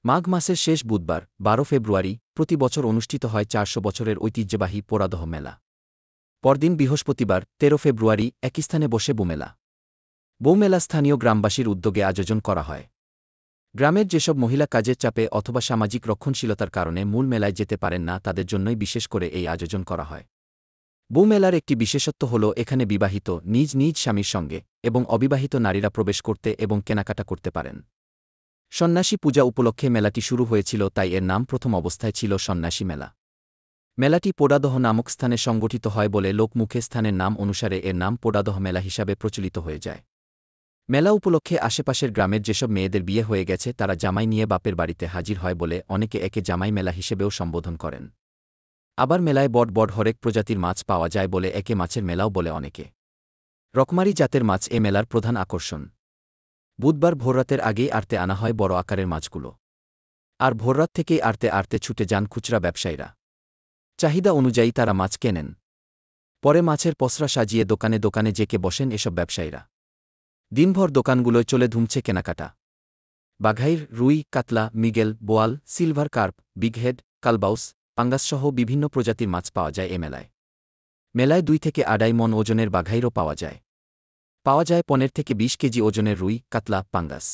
মাঘ মাসের শেষ বুধবার ১২ ফেব্রুয়ারি প্রতি বছর অনুষ্ঠিত হয় ৪০০ বছরের ঐতিহ্যবাহী পোড়াদহ মেলা। পরদিন বৃহস্পতিবার ১৩ ফেব্রুয়ারি একই স্থানে বসে বৌমেলা। বৌমেলা স্থানীয় গ্রামবাসীর উদ্যোগে আয়োজন করা হয়। গ্রামের যেসব মহিলা কাজের চাপে অথবা সামাজিক রক্ষণশীলতার কারণে মূল মেলায় যেতে পারেন না তাদের জন্যই বিশেষ করে এই আয়োজন করা হয়। বৌমেলার একটি বিশেষত্ব হল এখানে বিবাহিত নিজ নিজ স্বামীর সঙ্গে এবং অবিবাহিত নারীরা প্রবেশ করতে এবং কেনাকাটা করতে পারেন। সন্ন্যাসী পূজা উপলক্ষে মেলাটি শুরু হয়েছিল, তাই এর নাম প্রথম অবস্থায় ছিল সন্ন্যাসী মেলা। মেলাটি পোড়াদহ নামক স্থানে সংগঠিত হয় বলে লোকমুখে স্থানের নাম অনুসারে এর নাম পোড়াদহ মেলা হিসাবে প্রচলিত হয়ে যায়। মেলা উপলক্ষে আশেপাশের গ্রামের যেসব মেয়েদের বিয়ে হয়ে গেছে তারা জামাই নিয়ে বাপের বাড়িতে হাজির হয় বলে অনেকে একে জামাই মেলা হিসেবেও সম্বোধন করেন। আবার মেলায় বড় বড় হরেক প্রজাতির মাছ পাওয়া যায় বলে একে মাছের মেলাও বলে অনেকে। রকমারি জাতের মাছ এ মেলার প্রধান আকর্ষণ। বুধবার ভোররাতের আগেই আড়তে আনা হয় বড় আকারের মাছগুলো। আর ভোররাত থেকেই আড়তে আড়তে ছুটে যান খুচরা ব্যবসায়ীরা। চাহিদা অনুযায়ী তারা মাছ কেনেন। পরে মাছের পসরা সাজিয়ে দোকানে দোকানে জেকে বসেন এসব ব্যবসায়ীরা। দিনভর দোকানগুলোয় চলে ধুমছে কেনাকাটা। বাঘাইর, রুই, কাতলা, মৃগেল, বোয়াল, সিলভার কার্প, বিগহেড, কালবাউস, পাঙ্গাসসহ বিভিন্ন প্রজাতির মাছ পাওয়া যায় এ মেলায়। মেলায় ২ থেকে ২.৫ মণ ওজনের বাঘাইরও পাওয়া যায়। ১৫ থেকে ২০ কেজি ওজনের রুই, কাতলা, পাঙ্গাস।